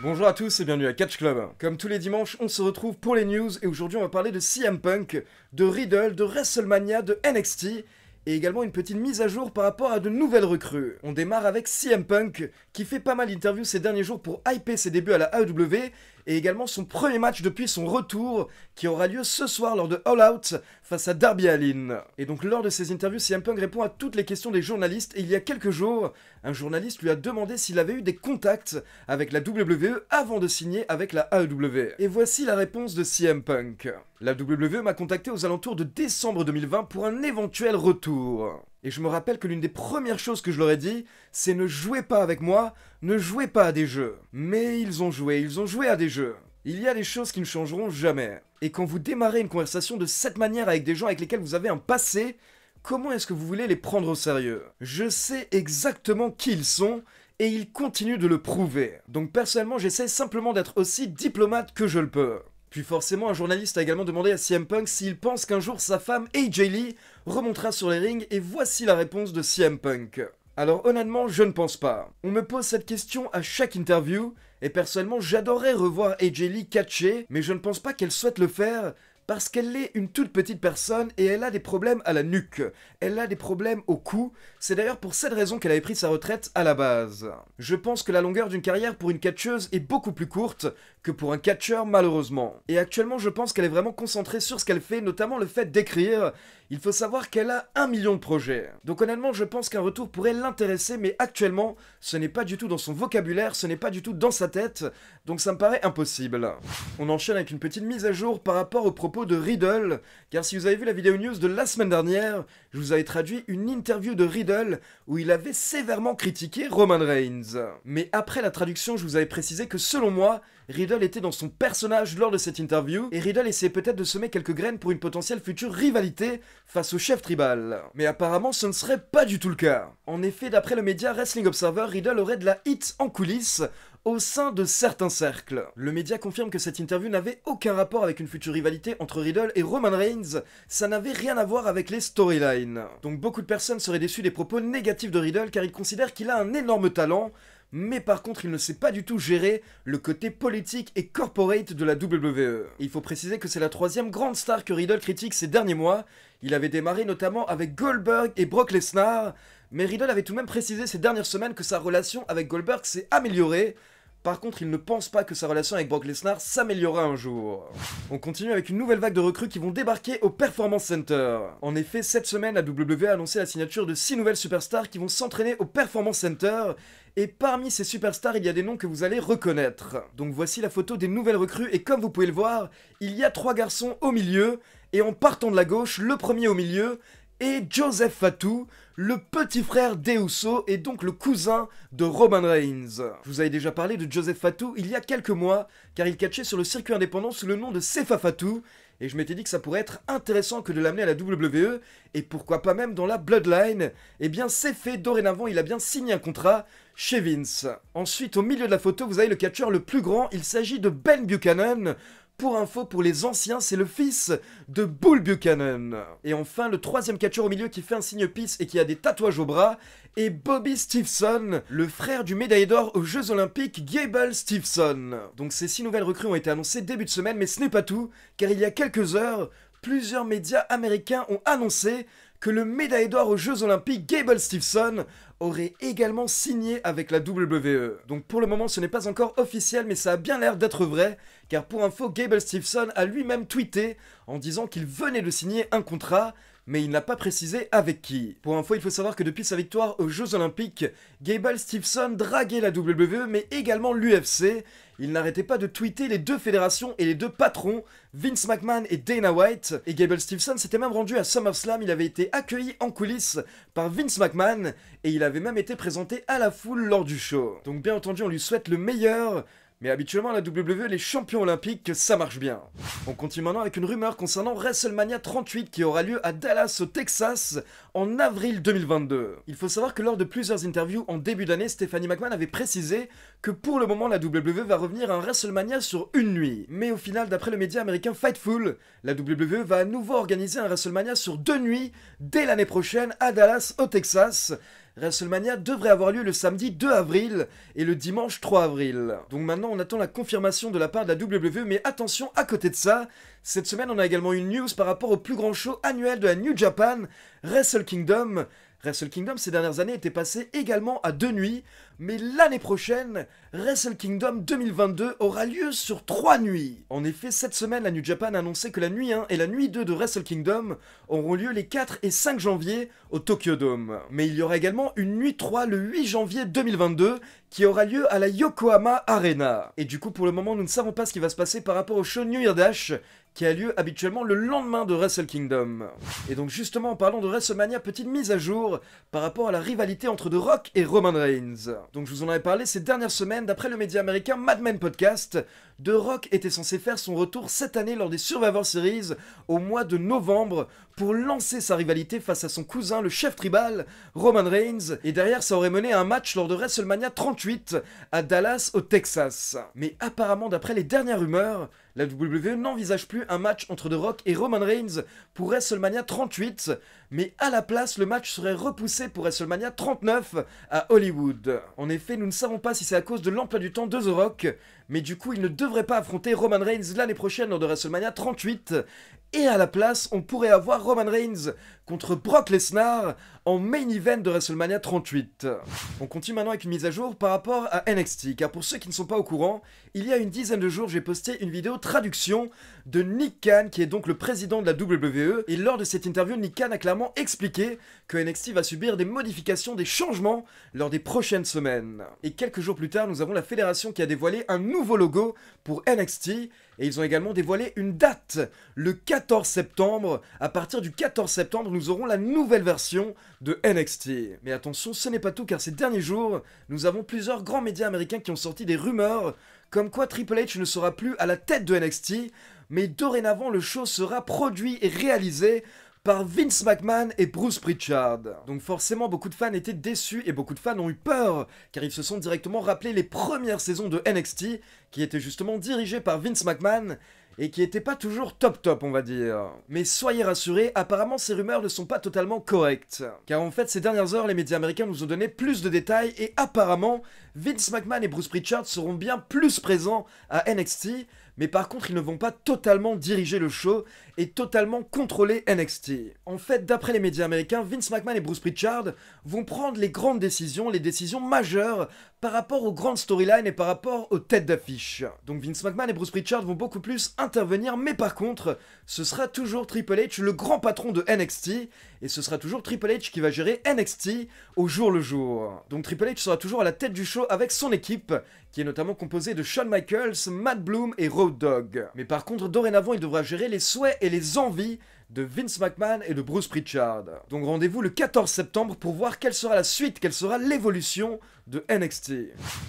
Bonjour à tous et bienvenue à Catch Club. Comme tous les dimanches, on se retrouve pour les news et aujourd'hui on va parler de CM Punk, de Riddle, de WrestleMania, de NXT et également une petite mise à jour par rapport à de nouvelles recrues. On démarre avec CM Punk qui fait pas mal d'interviews ces derniers jours pour hyper ses débuts à la AEW et également son premier match depuis son retour qui aura lieu ce soir lors de All Out face à Darby Allin. Et donc lors de ces interviews, CM Punk répond à toutes les questions des journalistes et il y a quelques jours, un journaliste lui a demandé s'il avait eu des contacts avec la WWE avant de signer avec la AEW. Et voici la réponse de CM Punk. La WWE m'a contacté aux alentours de décembre 2020 pour un éventuel retour. Et je me rappelle que l'une des premières choses que je leur ai dit, c'est ne jouez pas avec moi, ne jouez pas à des jeux. Mais ils ont joué à des jeux. Il y a des choses qui ne changeront jamais. Et quand vous démarrez une conversation de cette manière avec des gens avec lesquels vous avez un passé, comment est-ce que vous voulez les prendre au sérieux? Je sais exactement qui ils sont, et ils continuent de le prouver. Donc personnellement, j'essaie simplement d'être aussi diplomate que je le peux. Puis forcément, un journaliste a également demandé à CM Punk s'il pense qu'un jour sa femme AJ Lee remontera sur les rings, et voici la réponse de CM Punk. Alors honnêtement, je ne pense pas. On me pose cette question à chaque interview, et personnellement, j'adorerais revoir AJ Lee catcher, mais je ne pense pas qu'elle souhaite le faire, parce qu'elle est une toute petite personne et elle a des problèmes à la nuque. Elle a des problèmes au cou. C'est d'ailleurs pour cette raison qu'elle avait pris sa retraite à la base. Je pense que la longueur d'une carrière pour une catcheuse est beaucoup plus courte que pour un catcheur malheureusement. Et actuellement je pense qu'elle est vraiment concentrée sur ce qu'elle fait, notamment le fait d'écrire. Il faut savoir qu'elle a 1 million de projets. Donc honnêtement je pense qu'un retour pourrait l'intéresser, mais actuellement ce n'est pas du tout dans son vocabulaire, ce n'est pas du tout dans sa tête. Donc ça me paraît impossible. On enchaîne avec une petite mise à jour par rapport aux propos de Riddle, car si vous avez vu la vidéo news de la semaine dernière, je vous avais traduit une interview de Riddle où il avait sévèrement critiqué Roman Reigns. Mais après la traduction, je vous avais précisé que selon moi, Riddle était dans son personnage lors de cette interview, et Riddle essayait peut-être de semer quelques graines pour une potentielle future rivalité face au chef tribal. Mais apparemment, ce ne serait pas du tout le cas. En effet, d'après le média Wrestling Observer, Riddle aurait de la hit en coulisses au sein de certains cercles. Le média confirme que cette interview n'avait aucun rapport avec une future rivalité entre Riddle et Roman Reigns, ça n'avait rien à voir avec les storylines. Donc beaucoup de personnes seraient déçues des propos négatifs de Riddle car ils considèrent qu'il a un énorme talent, mais par contre il ne sait pas du tout gérer le côté politique et corporate de la WWE. Et il faut préciser que c'est la troisième grande star que Riddle critique ces derniers mois. Il avait démarré notamment avec Goldberg et Brock Lesnar, mais Riddle avait tout de même précisé ces dernières semaines que sa relation avec Goldberg s'est améliorée. Par contre, il ne pense pas que sa relation avec Brock Lesnar s'améliorera un jour. On continue avec une nouvelle vague de recrues qui vont débarquer au Performance Center. En effet, cette semaine, la WWE a annoncé la signature de 6 nouvelles superstars qui vont s'entraîner au Performance Center. Et parmi ces superstars, il y a des noms que vous allez reconnaître. Donc voici la photo des nouvelles recrues et comme vous pouvez le voir, il y a 3 garçons au milieu. Et en partant de la gauche, le premier au milieu est Joseph Fatu, le petit frère d'Uso et donc le cousin de Roman Reigns. Je vous avais déjà parlé de Joseph Fatu il y a quelques mois, car il catchait sur le circuit indépendant sous le nom de Sefa Fatu, et je m'étais dit que ça pourrait être intéressant que de l'amener à la WWE, et pourquoi pas même dans la Bloodline. Eh bien c'est fait, dorénavant il a bien signé un contrat chez Vince. Ensuite au milieu de la photo vous avez le catcheur le plus grand, il s'agit de Ben Buchanan. Pour info, pour les anciens, c'est le fils de Bull Buchanan. Et enfin, le troisième catcheur au milieu qui fait un signe peace et qui a des tatouages au bras est Bobby Stevenson, le frère du médaillé d'or aux Jeux Olympiques Gable Stevenson. Donc ces 6 nouvelles recrues ont été annoncées début de semaine, mais ce n'est pas tout, car il y a quelques heures, plusieurs médias américains ont annoncé que le médaillé d'or aux Jeux Olympiques Gable Stevenson aurait également signé avec la WWE. Donc pour le moment ce n'est pas encore officiel, mais ça a bien l'air d'être vrai, car pour info Gable Stevenson a lui-même tweeté en disant qu'il venait de signer un contrat, mais il n'a pas précisé avec qui. Pour info, il faut savoir que depuis sa victoire aux Jeux Olympiques, Gable Stevenson draguait la WWE, mais également l'UFC. Il n'arrêtait pas de tweeter les deux fédérations et les deux patrons, Vince McMahon et Dana White. Et Gable Stevenson s'était même rendu à SummerSlam, il avait été accueilli en coulisses par Vince McMahon, et il avait même été présenté à la foule lors du show. Donc bien entendu, on lui souhaite le meilleur. Mais habituellement, à la WWE, les champions olympiques, ça marche bien. On continue maintenant avec une rumeur concernant WrestleMania 38 qui aura lieu à Dallas, au Texas, en avril 2022. Il faut savoir que lors de plusieurs interviews en début d'année, Stephanie McMahon avait précisé que pour le moment, la WWE va revenir à un WrestleMania sur une nuit. Mais au final, d'après le média américain Fightful, la WWE va à nouveau organiser un WrestleMania sur 2 nuits dès l'année prochaine à Dallas, au Texas. WrestleMania devrait avoir lieu le samedi 2 avril et le dimanche 3 avril. Donc maintenant on attend la confirmation de la part de la WWE, mais attention, à côté de ça, cette semaine on a également une news par rapport au plus grand show annuel de la New Japan, Wrestle Kingdom. Wrestle Kingdom ces dernières années était passé également à 2 nuits, mais l'année prochaine, Wrestle Kingdom 2022 aura lieu sur 3 nuits. En effet, cette semaine, la New Japan a annoncé que la nuit 1 et la nuit 2 de Wrestle Kingdom auront lieu les 4 et 5 janvier au Tokyo Dome. Mais il y aura également une nuit 3 le 8 janvier 2022 qui aura lieu à la Yokohama Arena. Et du coup, pour le moment, nous ne savons pas ce qui va se passer par rapport au show New Year Dash qui a lieu habituellement le lendemain de Wrestle Kingdom. Et donc justement en parlant de WrestleMania, petite mise à jour par rapport à la rivalité entre The Rock et Roman Reigns. Donc je vous en avais parlé ces dernières semaines, d'après le média américain Mad Men Podcast, The Rock était censé faire son retour cette année lors des Survivor Series au mois de novembre pour lancer sa rivalité face à son cousin, le chef tribal, Roman Reigns, et derrière ça aurait mené à un match lors de WrestleMania 38 à Dallas au Texas. Mais apparemment d'après les dernières rumeurs, la WWE n'envisage plus un match entre The Rock et Roman Reigns pour WrestleMania 38, mais à la place, le match serait repoussé pour WrestleMania 39 à Hollywood. En effet, nous ne savons pas si c'est à cause de l'emploi du temps de The Rock, mais du coup, il ne devrait pas affronter Roman Reigns l'année prochaine lors de WrestleMania 38, et à la place, on pourrait avoir Roman Reigns contre Brock Lesnar en main event de WrestleMania 38. On continue maintenant avec une mise à jour par rapport à NXT, car pour ceux qui ne sont pas au courant, il y a une dizaine de jours, j'ai posté une vidéo traduction de Nick Khan, qui est donc le président de la WWE, et lors de cette interview, Nick Khan a clairement expliqué que NXT va subir des modifications, des changements lors des prochaines semaines. Et quelques jours plus tard, nous avons la fédération qui a dévoilé un nouveau logo pour NXT, et ils ont également dévoilé une date, le 14 septembre. À partir du 14 septembre, nous aurons la nouvelle version de NXT. Mais attention, ce n'est pas tout, car ces derniers jours, nous avons plusieurs grands médias américains qui ont sorti des rumeurs comme quoi Triple H ne sera plus à la tête de NXT, mais dorénavant le show sera produit et réalisé par Vince McMahon et Bruce Pritchard. Donc forcément beaucoup de fans étaient déçus et beaucoup de fans ont eu peur, car ils se sont directement rappelés les premières saisons de NXT, qui étaient justement dirigées par Vince McMahon, et qui n'étaient pas toujours top on va dire. Mais soyez rassurés, apparemment ces rumeurs ne sont pas totalement correctes. Car en fait ces dernières heures, les médias américains nous ont donné plus de détails, et apparemment Vince McMahon et Bruce Pritchard seront bien plus présents à NXT, mais par contre ils ne vont pas totalement diriger le show et totalement contrôler NXT. En fait, d'après les médias américains, Vince McMahon et Bruce Pritchard vont prendre les grandes décisions, les décisions majeures par rapport aux grandes storylines et par rapport aux têtes d'affiche. Donc Vince McMahon et Bruce Pritchard vont beaucoup plus intervenir, mais par contre, ce sera toujours Triple H, le grand patron de NXT, et ce sera toujours Triple H qui va gérer NXT au jour le jour. Donc Triple H sera toujours à la tête du show avec son équipe, qui est notamment composée de Shawn Michaels, Matt Bloom et Road Dogg. Mais par contre, dorénavant, il devra gérer les souhaits et les envies de Vince McMahon et de Bruce Pritchard. Donc rendez-vous le 14 septembre pour voir quelle sera la suite, quelle sera l'évolution de NXT.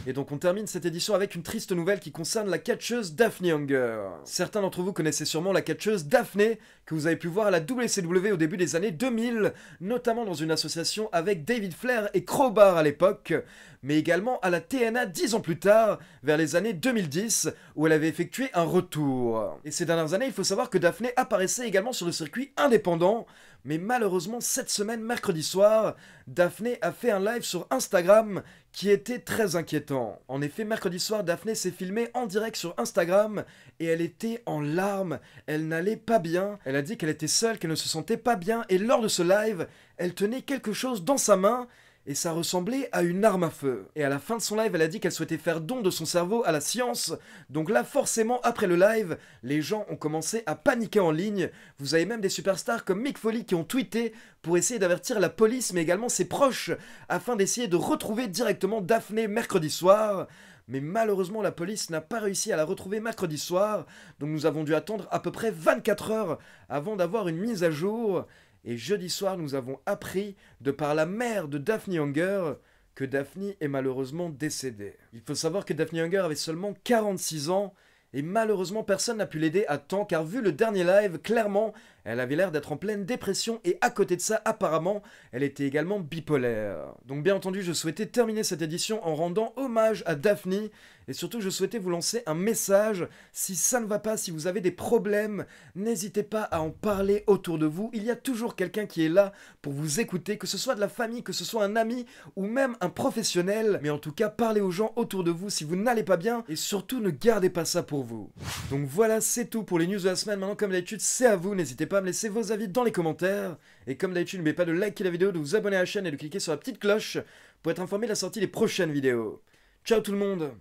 Et donc on termine cette édition avec une triste nouvelle qui concerne la catcheuse Daphne Younger. Certains d'entre vous connaissaient sûrement la catcheuse Daphne, que vous avez pu voir à la WCW au début des années 2000, notamment dans une association avec David Flair et Crowbar à l'époque, mais également à la TNA 10 ans plus tard, vers les années 2010, où elle avait effectué un retour. Et ces dernières années, il faut savoir que Daphne apparaissait également sur le circuit indépendant, mais malheureusement cette semaine, mercredi soir, Daphne a fait un live sur Instagram qui était très inquiétant. En effet, mercredi soir, Daphne s'est filmée en direct sur Instagram et elle était en larmes, elle n'allait pas bien, elle a dit qu'elle était seule, qu'elle ne se sentait pas bien, et lors de ce live, elle tenait quelque chose dans sa main, et ça ressemblait à une arme à feu. Et à la fin de son live, elle a dit qu'elle souhaitait faire don de son cerveau à la science. Donc là, forcément, après le live, les gens ont commencé à paniquer en ligne. Vous avez même des superstars comme Mick Foley qui ont tweeté pour essayer d'avertir la police, mais également ses proches, afin d'essayer de retrouver directement Daphne mercredi soir. Mais malheureusement, la police n'a pas réussi à la retrouver mercredi soir. Donc nous avons dû attendre à peu près 24 heures avant d'avoir une mise à jour. Et jeudi soir, nous avons appris, de par la mère de Daphne Younger, que Daphne est malheureusement décédée. Il faut savoir que Daphne Younger avait seulement 46 ans, et malheureusement personne n'a pu l'aider à temps, car vu le dernier live, clairement, Elle avait l'air d'être en pleine dépression et à côté de ça, apparemment, elle était également bipolaire. Donc bien entendu, je souhaitais terminer cette édition en rendant hommage à Daphne et surtout je souhaitais vous lancer un message. Si ça ne va pas, si vous avez des problèmes, n'hésitez pas à en parler autour de vous. Il y a toujours quelqu'un qui est là pour vous écouter, que ce soit de la famille, que ce soit un ami ou même un professionnel. Mais en tout cas, parlez aux gens autour de vous si vous n'allez pas bien et surtout ne gardez pas ça pour vous. Donc voilà, c'est tout pour les news de la semaine. Maintenant, comme d'habitude, c'est à vous. N'hésitez pas à me laisser vos avis dans les commentaires. Et comme d'habitude, n'oubliez pas de liker la vidéo, de vous abonner à la chaîne et de cliquer sur la petite cloche pour être informé de la sortie des prochaines vidéos. Ciao tout le monde!